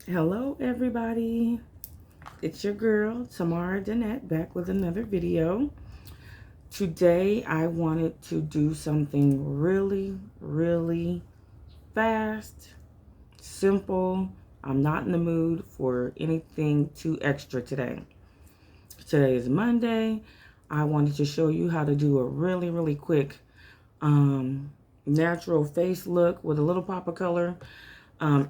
Hello everybody, it's your girl Tamara Danette back with another video. Today I wanted to do something really fast, simple. I'm not in the mood for anything too extra today. Today is Monday. I wanted to show you how to do a really quick natural face look with a little pop of color.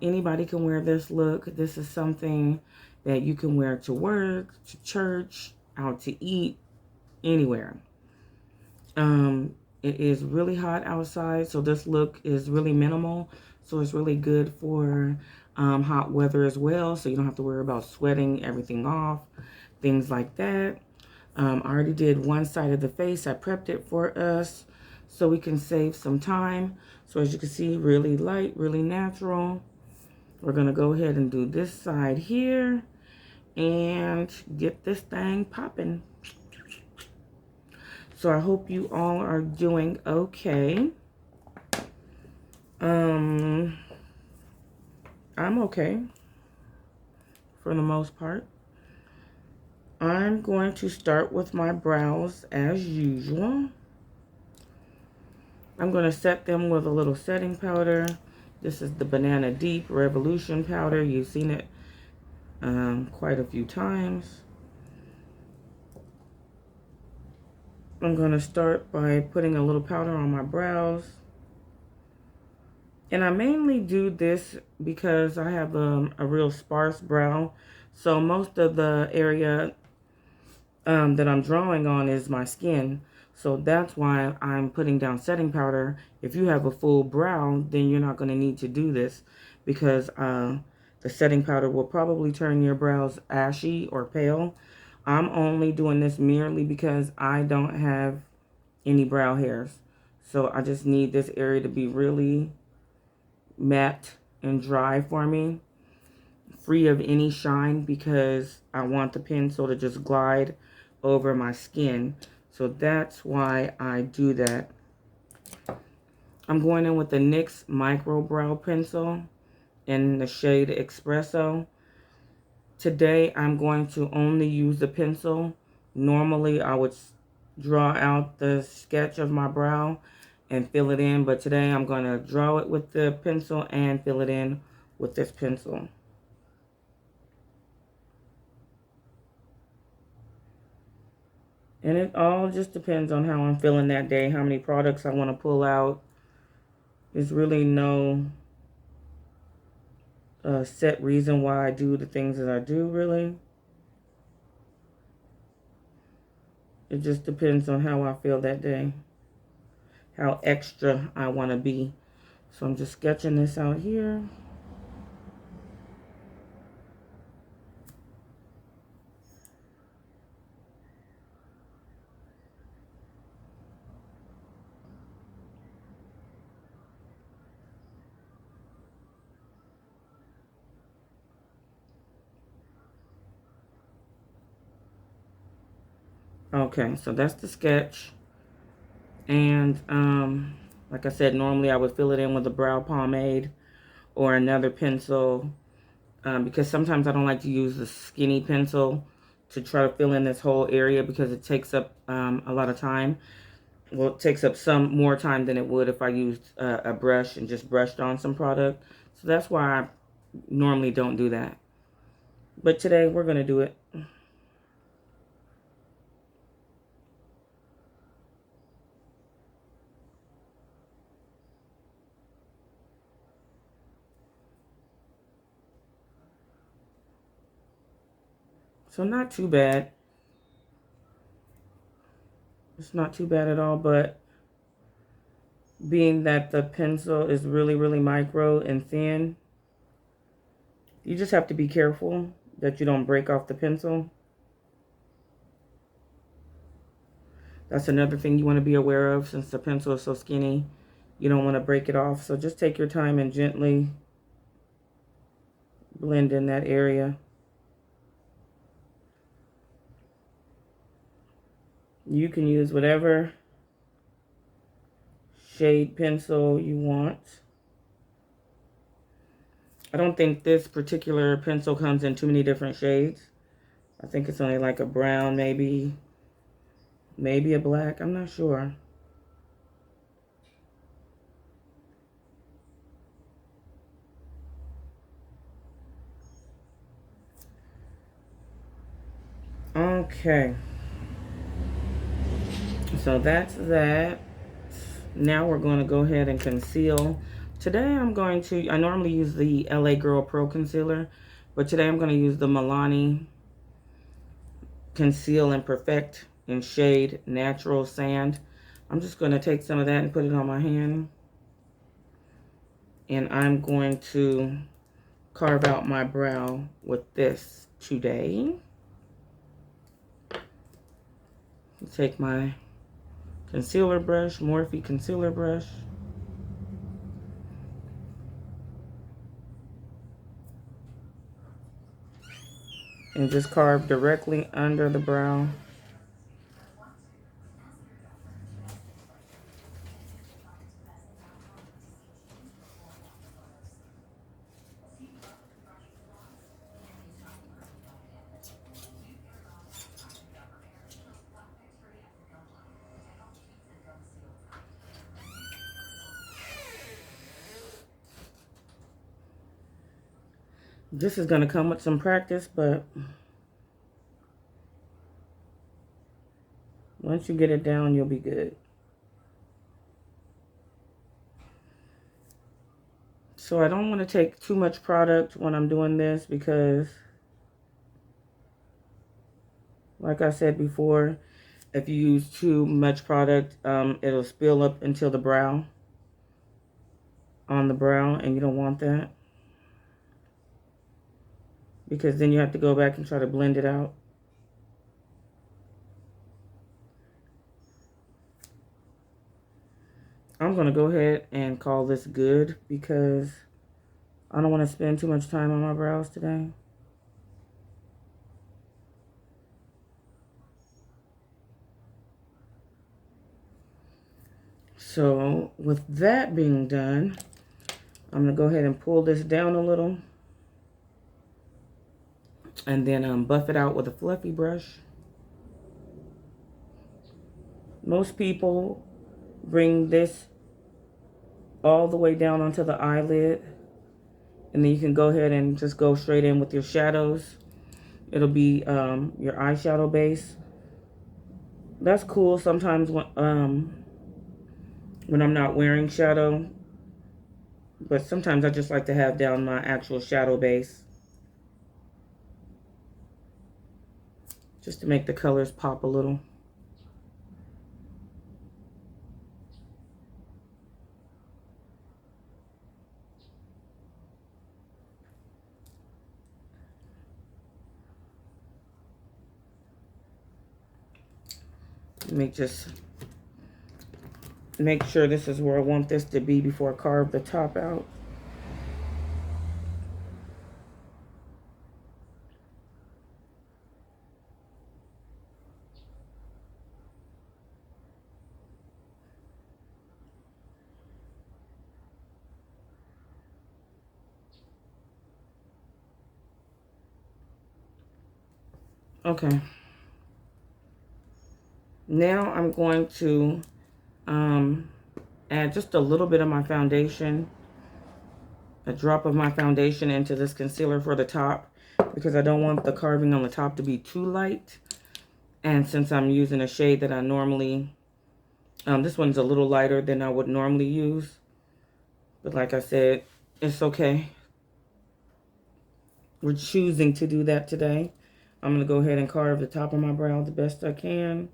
Anybody can wear this look. This is something that you can wear to work, to church, out to eat, anywhere. It is really hot outside, so this look is really minimal. So it's really good for hot weather as well, so you don't have to worry about sweating everything off, things like that. I already did one side of the face. I prepped it for us so we can save some time. So as you can see, really light, really natural. We're going to go ahead and do this side here and get this thing popping. So I hope you all are doing okay. I'm okay for the most part. I'm going to start with my brows as usual. I'm going to set them with a little setting powder. This is the Banana Deep Revolution powder. You've seen it quite a few times. I'm going to start by putting a little powder on my brows. And I mainly do this because I have a real sparse brow. So most of the area that I'm drawing on is my skin. So that's why I'm putting down setting powder. If you have a full brow, then you're not going to need to do this because the setting powder will probably turn your brows ashy or pale. I'm only doing this merely because I don't have any brow hairs. So I just need this area to be really matte and dry for me, free of any shine, because I want the pencil to just glide over my skin. So that's why I do that. I'm going in with the NYX Micro Brow Pencil in the shade Espresso. Today I'm going to only use the pencil. Normally I would draw out the sketch of my brow and fill it in, but today I'm going to draw it with the pencil and fill it in with this pencil. And it all just depends on how I'm feeling that day, how many products I want to pull out. There's really no set reason why I do the things that I do, really. It just depends on how I feel that day, how extra I want to be. So I'm just sketching this out here. Okay, so that's the sketch. And like I said, normally I would fill it in with a brow pomade or another pencil because sometimes I don't like to use the skinny pencil to try to fill in this whole area because it takes up a lot of time. Well, it takes up some more time than it would if I used a brush and just brushed on some product. So that's why I normally don't do that. But today we're going to do it. So not too bad. It's not too bad at all, but being that the pencil is really micro and thin, you just have to be careful that you don't break off the pencil. That's another thing you want to be aware of since the pencil is so skinny. You don't want to break it off. So just take your time and gently blend in that area. You can use whatever shade pencil you want. I don't think this particular pencil comes in too many different shades. I think it's only like a brown, maybe a black. I'm not sure. Okay. So that's that. Now we're going to go ahead and conceal. Today I normally use the LA Girl Pro Concealer, but today I'm going to use the Milani Conceal and Perfect in shade Natural Sand. I'm just going to take some of that and put it on my hand. And I'm going to carve out my brow with this today. Take my concealer brush, Morphe concealer brush. And just carve directly under the brow. This is going to come with some practice, but once you get it down, you'll be good. So I don't want to take too much product when I'm doing this because, like I said before, if you use too much product, it'll spill up until the brow, on the brow, and you don't want that. Because then you have to go back and try to blend it out. I'm going to go ahead and call this good because I don't want to spend too much time on my brows today. So with that being done, I'm going to go ahead and pull this down a little. And then buff it out with a fluffy brush. Most people bring this all the way down onto the eyelid. And then you can go ahead and just go straight in with your shadows. It'll be your eyeshadow base. That's cool sometimes when I'm not wearing shadow. But sometimes I just like to have down my actual shadow base. Just to make the colors pop a little. Let me just make sure this is where I want this to be before I carve the top out. Okay. Now I'm going to add just a little bit of my foundation, a drop of my foundation into this concealer for the top because I don't want the carving on the top to be too light. And since I'm using a shade that I normally, this one's a little lighter than I would normally use. But like I said, it's okay. We're choosing to do that today. I'm going to go ahead and carve the top of my brow the best I can.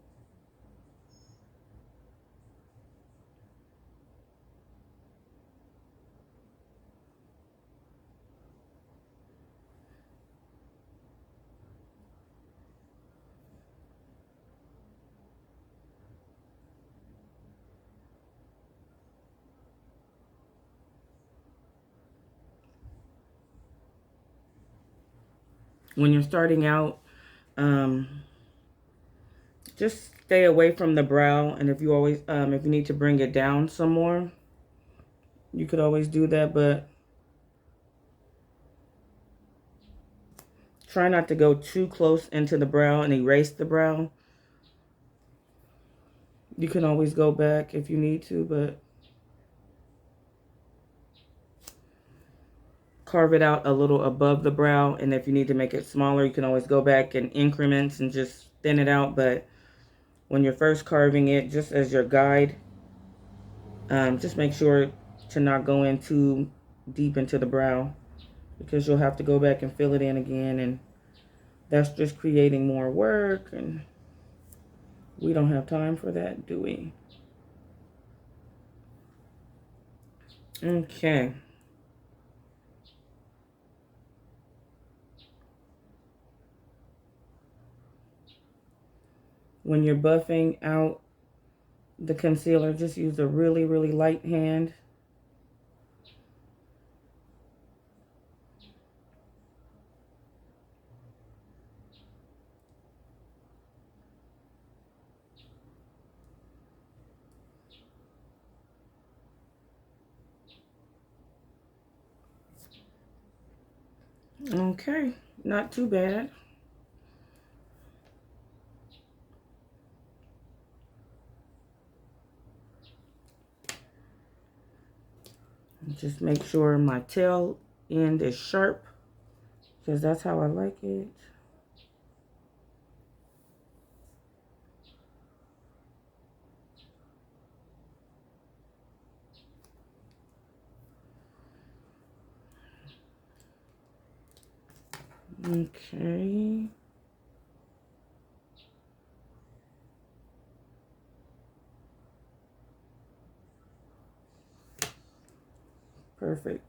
When you're starting out, just stay away from the brow. And if you need to bring it down some more, you could always do that. But try not to go too close into the brow and erase the brow. You can always go back if you need to, but carve it out a little above the brow. And if you need to make it smaller, you can always go back in increments and just thin it out. But when you're first carving it, just as your guide, just make sure to not go in too deep into the brow, because you'll have to go back and fill it in again, and that's just creating more work, and we don't have time for that, do we? Okay. When you're buffing out the concealer, just use a really, really light hand. Okay, not too bad. Just make sure my tail end is sharp, because that's how I like it. Okay. Perfect.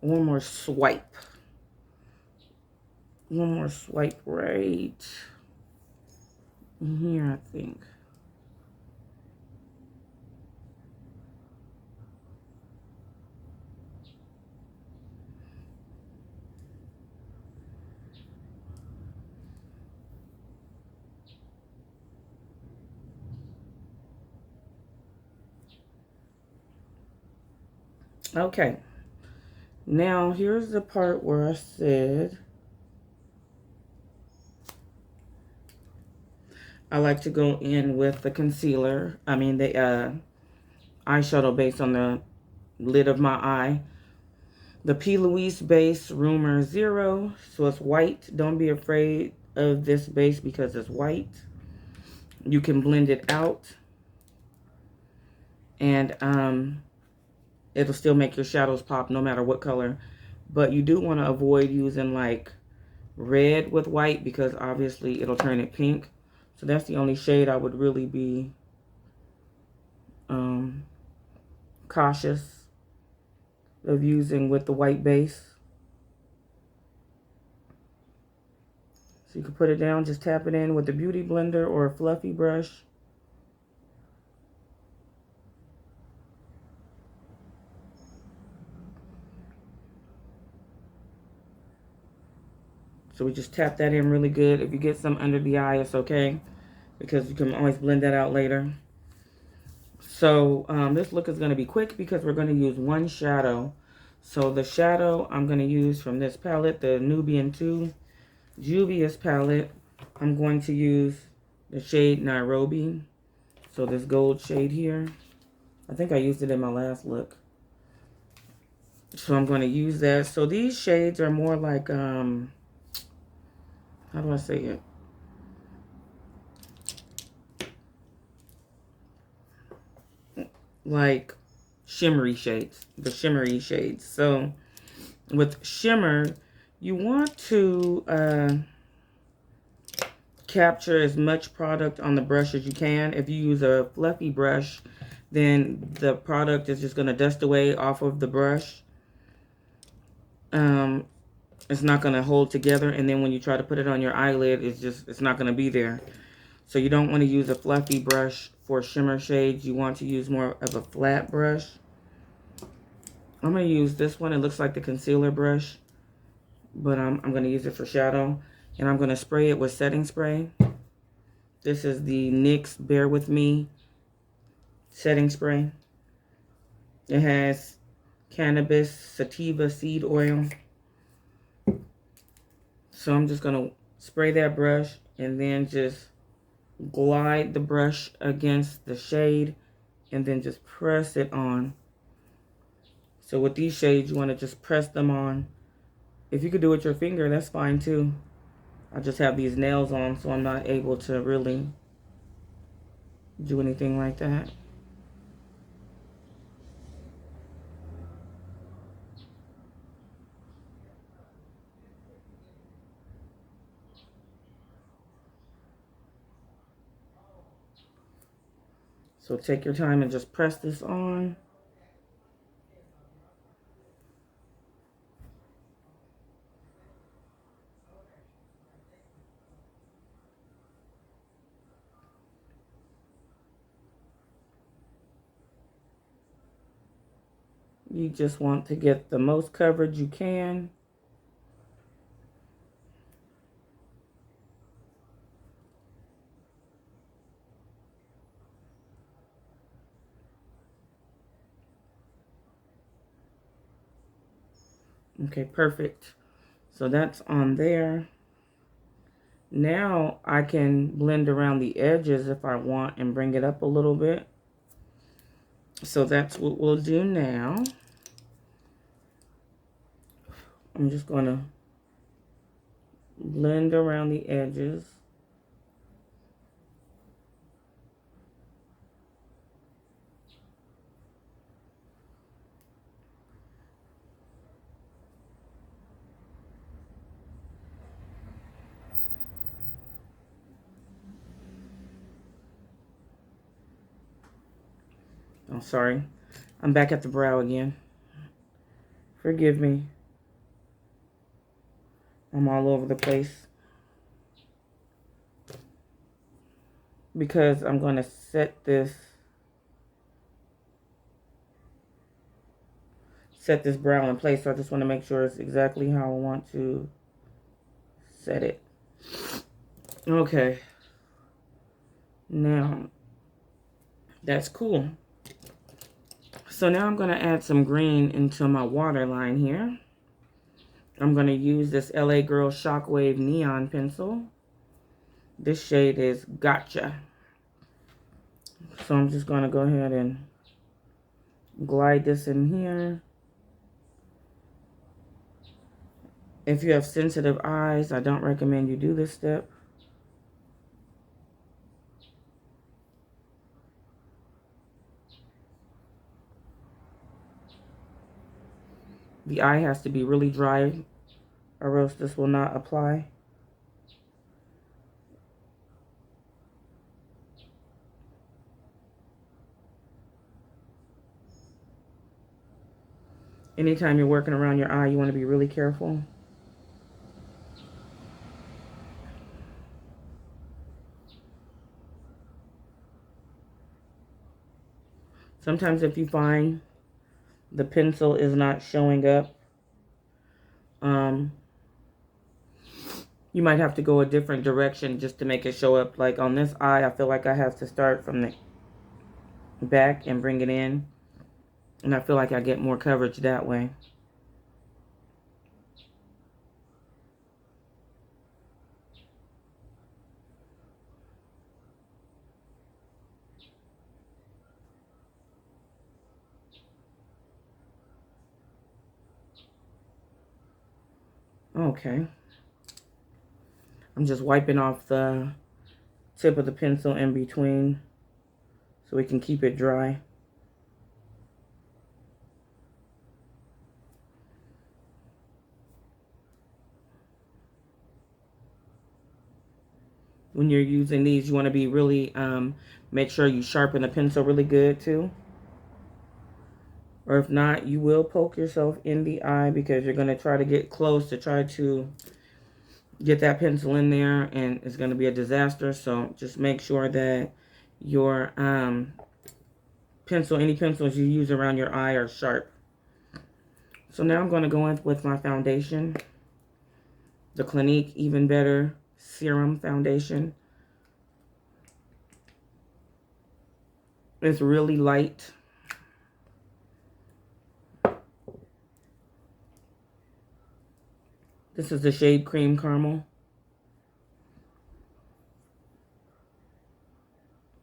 One more swipe. One more swipe right in here, I think. Okay. Now, here's the part where I said I like to go in with the concealer. I mean, the eyeshadow base on the lid of my eye. The P. Louise base, Rumor Zero. So it's white. Don't be afraid of this base because it's white. You can blend it out, and it'll still make your shadows pop no matter what color. But you do want to avoid using like red with white, because obviously it'll turn it pink. So that's the only shade I would really be cautious of using with the white base. So you can put it down, just tap it in with a beauty blender or a fluffy brush. So we just tap that in really good. If you get some under the eye, it's okay, because you can always blend that out later. So this look is going to be quick because we're going to use one shadow. So the shadow I'm going to use from this palette, the Nubian 2 Juvia's palette, I'm going to use the shade Nairobi. So this gold shade here. I think I used it in my last look. So I'm going to use that. So these shades are more like, how do I say it? Like shimmery shades, the shimmery shades. So with shimmer, you want to capture as much product on the brush as you can. If you use a fluffy brush, then the product is just going to dust away off of the brush. It's not going to hold together, and then when you try to put it on your eyelid, it's not going to be there. So you don't want to use a fluffy brush for shimmer shades. You want to use more of a flat brush. I'm going to use this one. It looks like the concealer brush, but I'm going to use it for shadow. And I'm going to spray it with setting spray. This is the NYX Bear With Me setting spray. It has cannabis sativa seed oil. So I'm just going to spray that brush and then just glide the brush against the shade and then just press it on. So with these shades, you want to just press them on. If you could do it with your finger, that's fine too. I just have these nails on, so I'm not able to really do anything like that. So take your time and just press this on. You just want to get the most coverage you can. Okay, perfect. So that's on there. Now I can blend around the edges if I want and bring it up a little bit. So that's what we'll do now. I'm just going to blend around the edges. Oh, sorry. I'm back at the brow again. Forgive me. I'm all over the place. Because I'm going to set this brow in place. So I just want to make sure it's exactly how I want to set it. Okay. Now, that's cool. So now I'm going to add some green into my waterline here. I'm going to use this LA Girl Shockwave Neon Pencil. This shade is Gotcha. So I'm just going to go ahead and glide this in here. If you have sensitive eyes, I don't recommend you do this step. The eye has to be really dry or else this will not apply. Anytime you're working around your eye, you want to be really careful. Sometimes if you find the pencil is not showing up, you might have to go a different direction just to make it show up. Like on this eye, I feel like I have to start from the back and bring it in. And I feel like I get more coverage that way. Okay. I'm just wiping off the tip of the pencil in between so we can keep it dry. When you're using these, you want to be really, make sure you sharpen the pencil really good too. Or if not, you will poke yourself in the eye because you're going to try to get close to try to get that pencil in there, and it's going to be a disaster. So just make sure that your any pencils you use around your eye are sharp. So now I'm going to go in with my foundation. the Clinique Even Better Serum Foundation. It's really light. This is the shade Cream Caramel.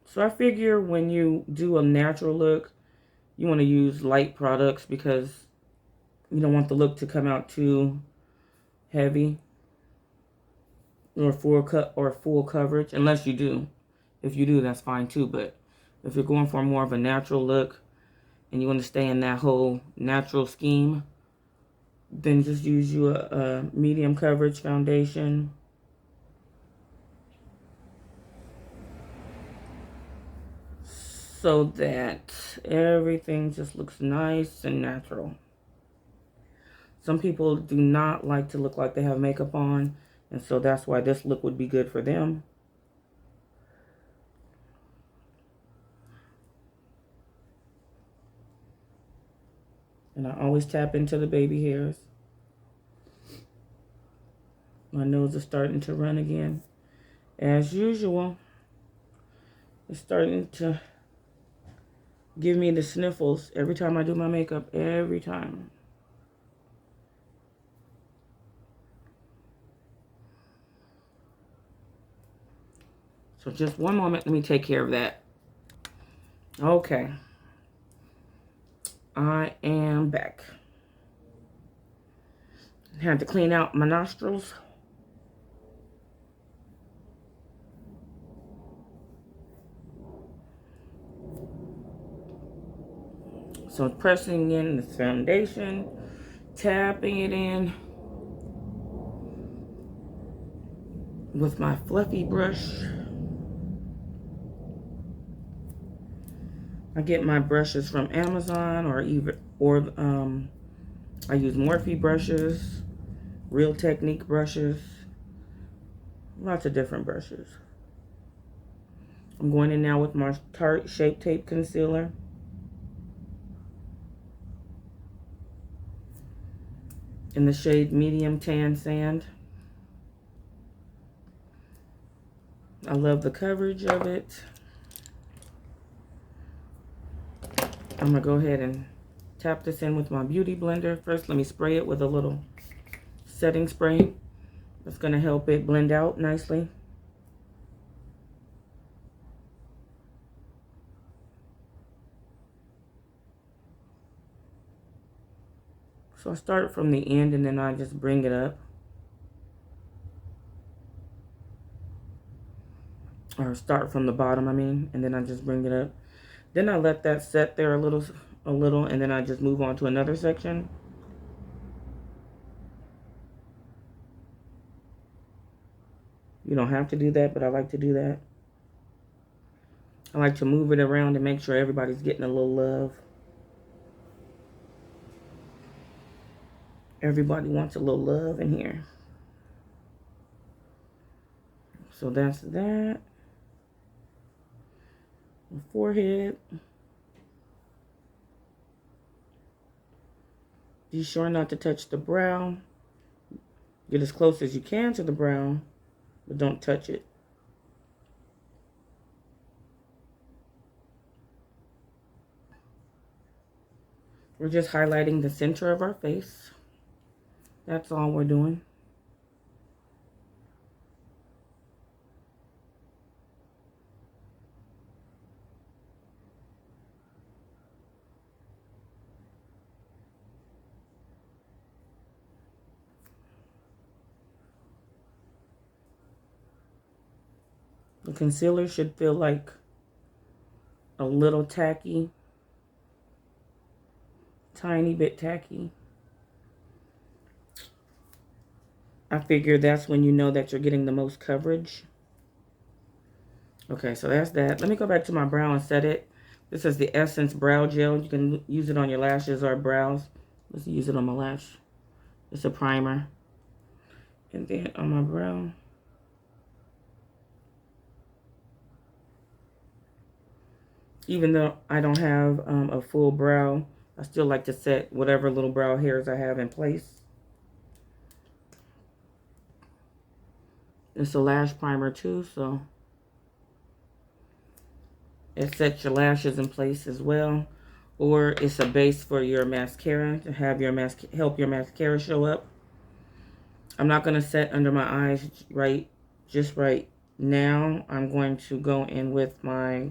So I figure when you do a natural look, you want to use light products because you don't want the look to come out too heavy or full coverage, unless you do. If you do, that's fine too. But if you're going for more of a natural look and you want to stay in that whole natural scheme, then just use you a medium coverage foundation. So that everything just looks nice and natural. Some people do not like to look like they have makeup on, and so that's why this look would be good for them. And I always tap into the baby hairs. My nose is starting to run again. As usual, it's starting to give me the sniffles every time I do my makeup, every time. So just one moment, let me take care of that. Okay. I am back. Had to clean out my nostrils. So pressing in the foundation, tapping it in with my fluffy brush. I get my brushes from Amazon or I use Morphe brushes, Real Technique brushes, lots of different brushes. I'm going in now with my Tarte Shape Tape Concealer. In the shade Medium Tan Sand. I love the coverage of it. I'm going to go ahead and tap this in with my Beauty Blender. First, let me spray it with a little setting spray. That's going to help it blend out nicely. So I start from the end and then I just bring it up. Or start from the bottom, and then I just bring it up. Then I let that set there a little, and then I just move on to another section. You don't have to do that, but I like to do that. I like to move it around and make sure everybody's getting a little love. Everybody wants a little love in here. So that's that. The forehead. Be sure not to touch the brow. Get as close as you can to the brow, but don't touch it. We're just highlighting the center of our face. That's all we're doing. The concealer should feel like a little tacky. Tiny bit tacky. I figure that's when you know that you're getting the most coverage. Okay, so that's that. Let me go back to my brow and set it. This is the Essence Brow Gel. You can use it on your lashes or brows. Let's use it on my lash. It's a primer. And then on my brow. Even though I don't have a full brow, I still like to set whatever little brow hairs I have in place. It's a lash primer too, so it sets your lashes in place as well. Or it's a base for your mascara to have your help your mascara show up. I'm not going to set under my eyes just right now. I'm going to go in with my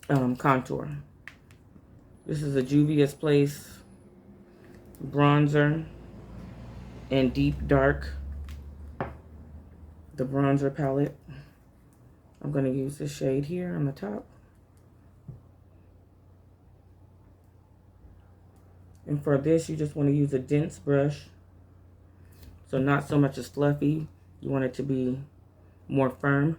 contour. This is a Juvia's Place bronzer in Deep Dark, the bronzer palette. I'm going to use this shade here on the top. And for this, you just want to use a dense brush. So not so much as fluffy. You want it to be more firm.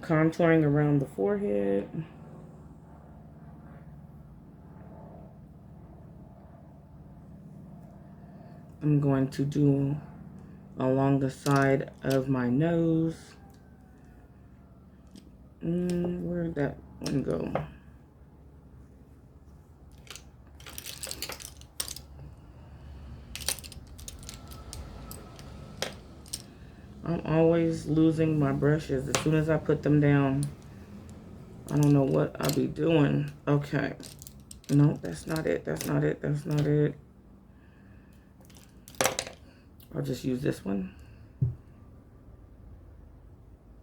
Contouring around the forehead. I'm going to do along the side of my nose. Where'd that one go? I'm always losing my brushes as soon as I put them down. I don't know what I'll be doing. Okay. No, that's not it. That's not it. That's not it. I'll just use this one.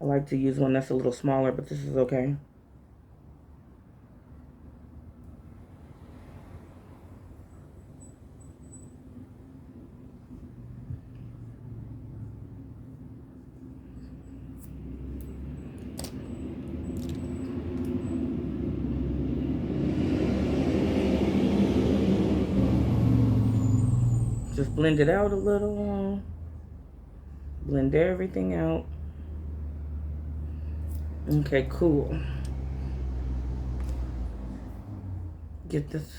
I like to use one that's a little smaller, but this is okay. Just blend it out a little. Blend everything out. Okay, cool. Get this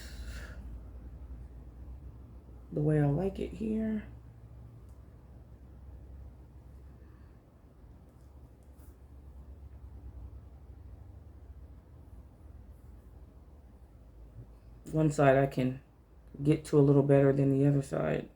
the way I like it here. One side I can get to a little better than the other side.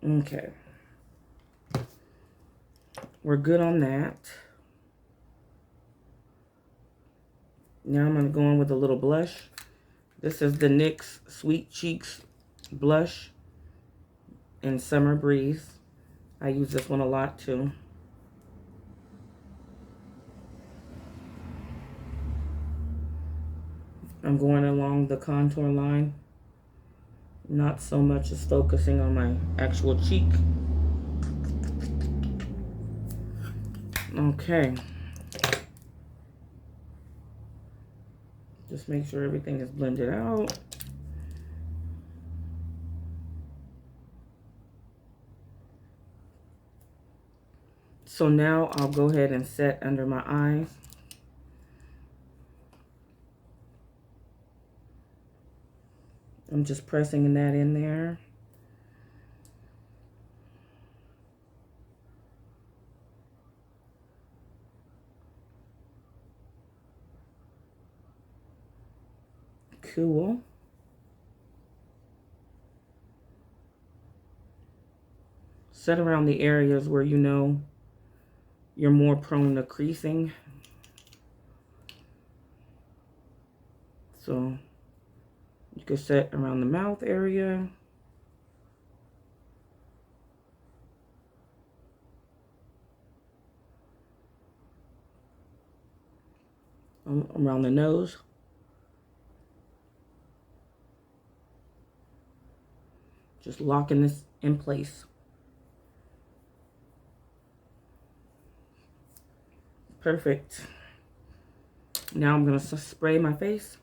Okay. We're good on that. Now I'm going to go in with a little blush. This is the NYX Sweet Cheeks blush in Summer Breeze. I use this one a lot too. I'm going along the contour line. Not so much as focusing on my actual cheek. Okay. Just make sure everything is blended out. So now I'll go ahead and set under my eyes. I'm just pressing that in there. Cool. Set around the areas where you know you're more prone to creasing. So you can set around the mouth area. Around the nose. Just locking this in place. Perfect. Now I'm going to spray my face.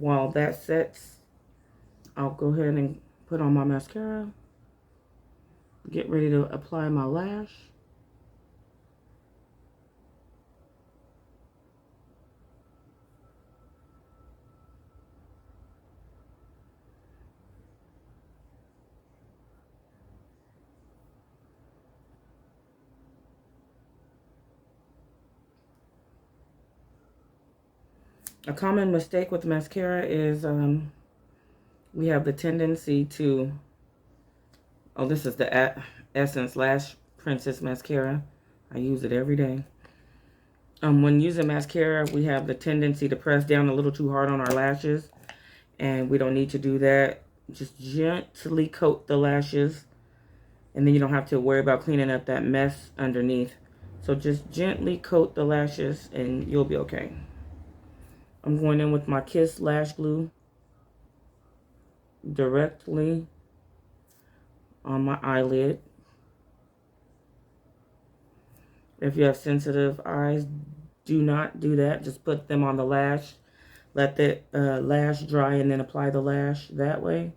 while that sets, I'll go ahead and put on my mascara. Get ready to apply my lash. A common mistake with mascara is we have the tendency to, oh, this is the Essence Lash Princess Mascara. I use it every day. When using mascara, we have the tendency to press down a little too hard on our lashes, and we don't need to do that. Just gently coat the lashes, and then you don't have to worry about cleaning up that mess underneath. So just gently coat the lashes, and you'll be okay. I'm going in with my Kiss Lash Glue directly on my eyelid. If you have sensitive eyes, do not do that. Just put them on the lash. Let the lash dry and then apply the lash that way.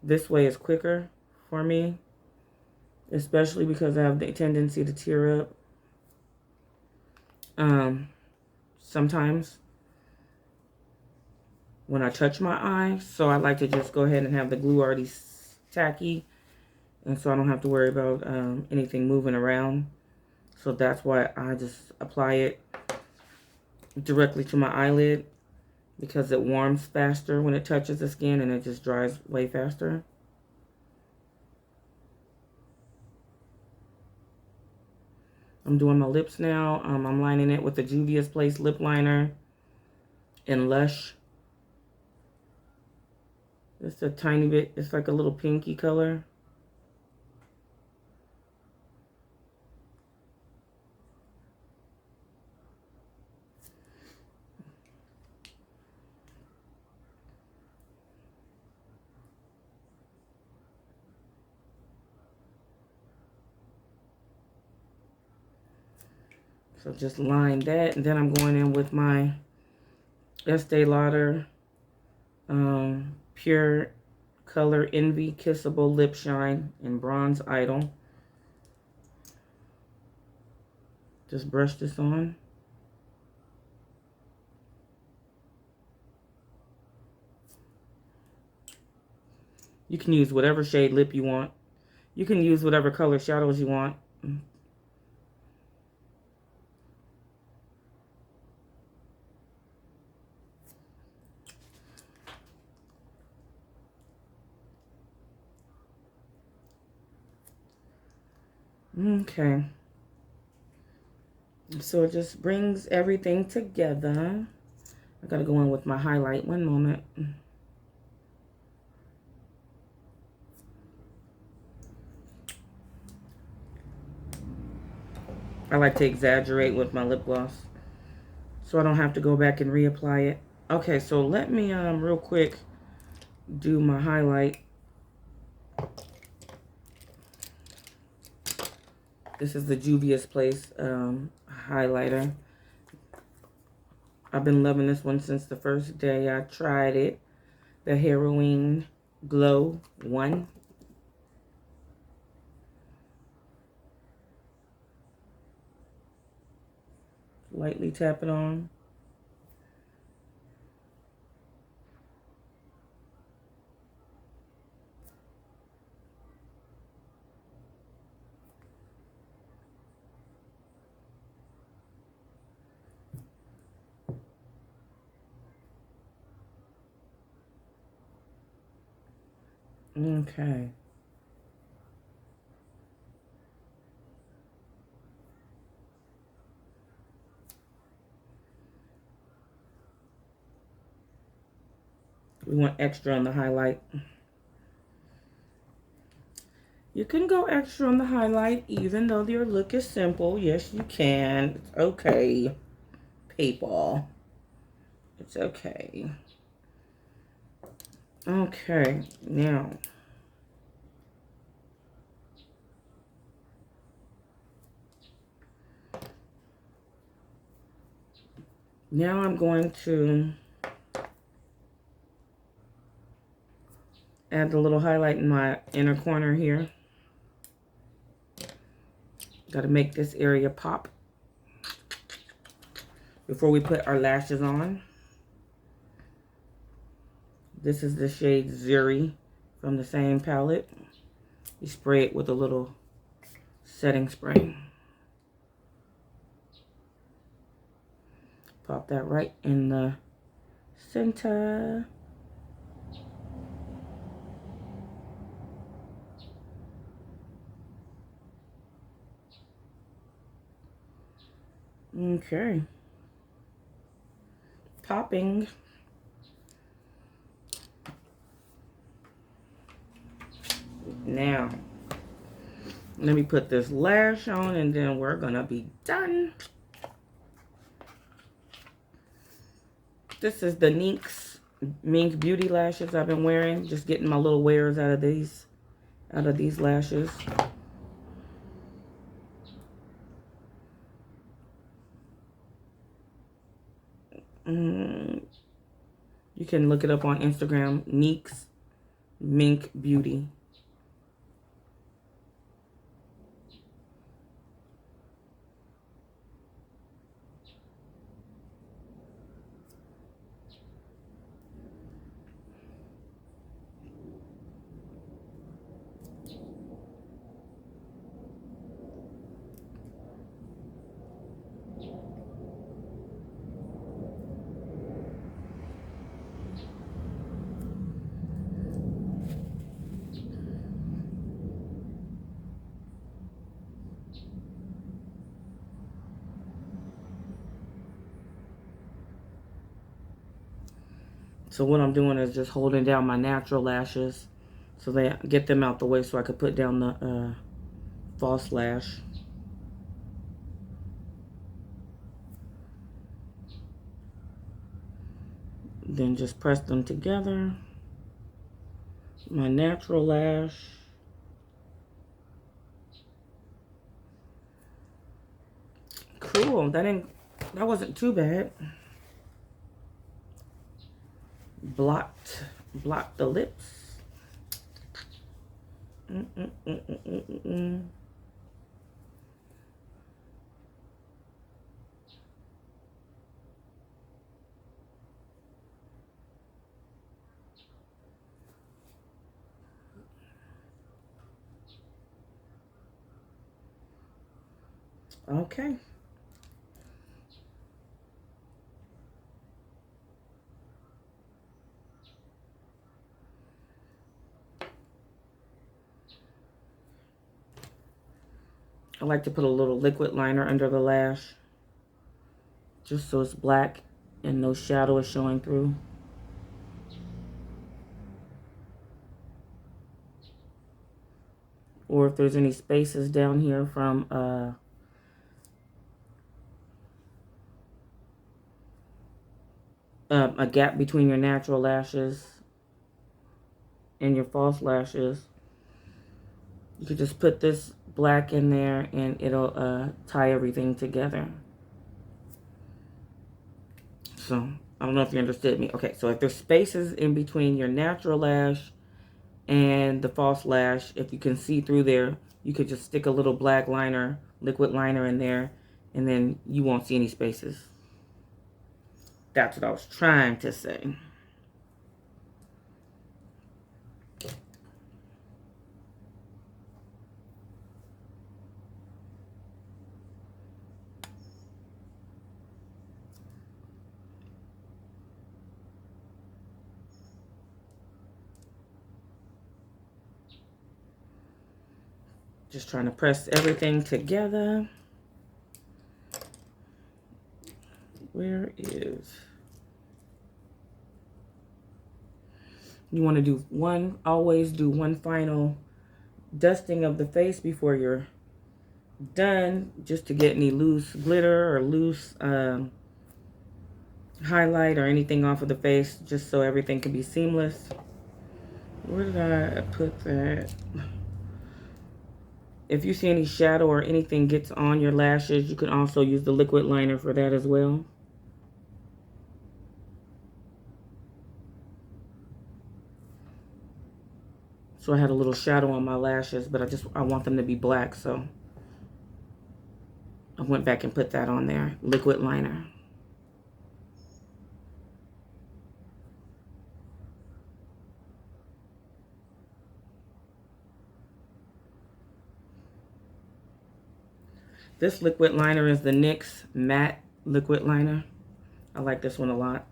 This way is quicker for me, especially because I have the tendency to tear up sometimes when I touch my eye. So I like to just go ahead and have the glue already tacky, and so I don't have to worry about anything moving around. So that's why I just apply it directly to my eyelid, because it warms faster when it touches the skin and it just dries way faster. I'm doing my lips now. I'm lining it with the Juvia's Place lip liner in Lush. It's a tiny bit, it's like a little pinky color. So just line that, and then I'm going in with my Estee Lauder Pure Color Envy Kissable Lip Shine in Bronze Idol. Just brush this on. You can use whatever shade lip you want. You can use whatever color shadows you want. Okay. So it just brings everything together. I gotta go in with my highlight. One moment. I like to exaggerate with my lip gloss, so I don't have to go back and reapply it. Okay, so let me real quick do my highlight. This is the Juvia's Place highlighter. I've been loving this one since the first day I tried it. The Heroine Glow 1. Lightly tap it on. Okay. We want extra on the highlight. You can go extra on the highlight even though your look is simple. Yes, you can. It's okay, people. It's okay. Okay, now. Now I'm going to add the little highlight in my inner corner here. Got to make this area pop before we put our lashes on. This is the shade Zuri from the same palette. You spray it with a little setting spray. Pop that right in the center. Okay. Popping. Now, let me put this lash on and then we're gonna be done. This is the NYX Mink Beauty lashes I've been wearing. Just getting my little wears out of these lashes. You can look it up on Instagram, NYX Mink Beauty. So what I'm doing is just holding down my natural lashes so they get them out the way so I could put down the false lash. Then just press them together. My natural lash. Cool. That wasn't too bad. Blocked the lips. Okay. I like to put a little liquid liner under the lash, just so it's black and no shadow is showing through. Or if there's any spaces down here from a gap between your natural lashes and your false lashes, you could just put this black in there and it'll tie everything together. So, I don't know if you understood me. Okay, so if there's spaces in between your natural lash and the false lash, if you can see through there, you could just stick a little black liner, liquid liner in there, and then you won't see any spaces. That's what I was trying to say. Just trying to press everything together. Where is... You want to do always do one final dusting of the face before you're done, just to get any loose glitter or loose highlight or anything off of the face, just so everything can be seamless. Where did I put that? If you see any shadow or anything gets on your lashes, you can also use the liquid liner for that as well. So I had a little shadow on my lashes, but I want them to be black, so I went back and put that on there. Liquid liner. This liquid liner is the NYX Matte Liquid Liner. I like this one a lot.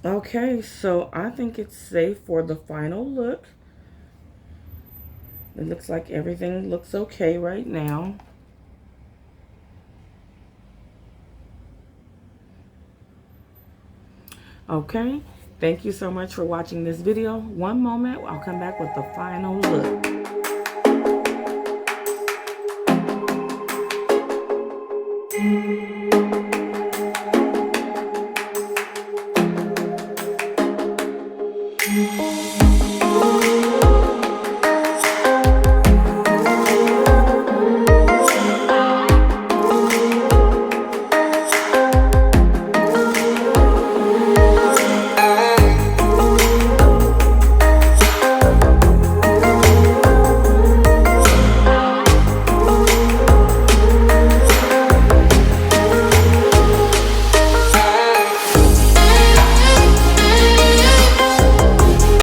Okay, so I think it's safe for the final look. It looks like everything looks okay right now. Okay, thank you so much for watching this video. One moment, I'll come back with the final look.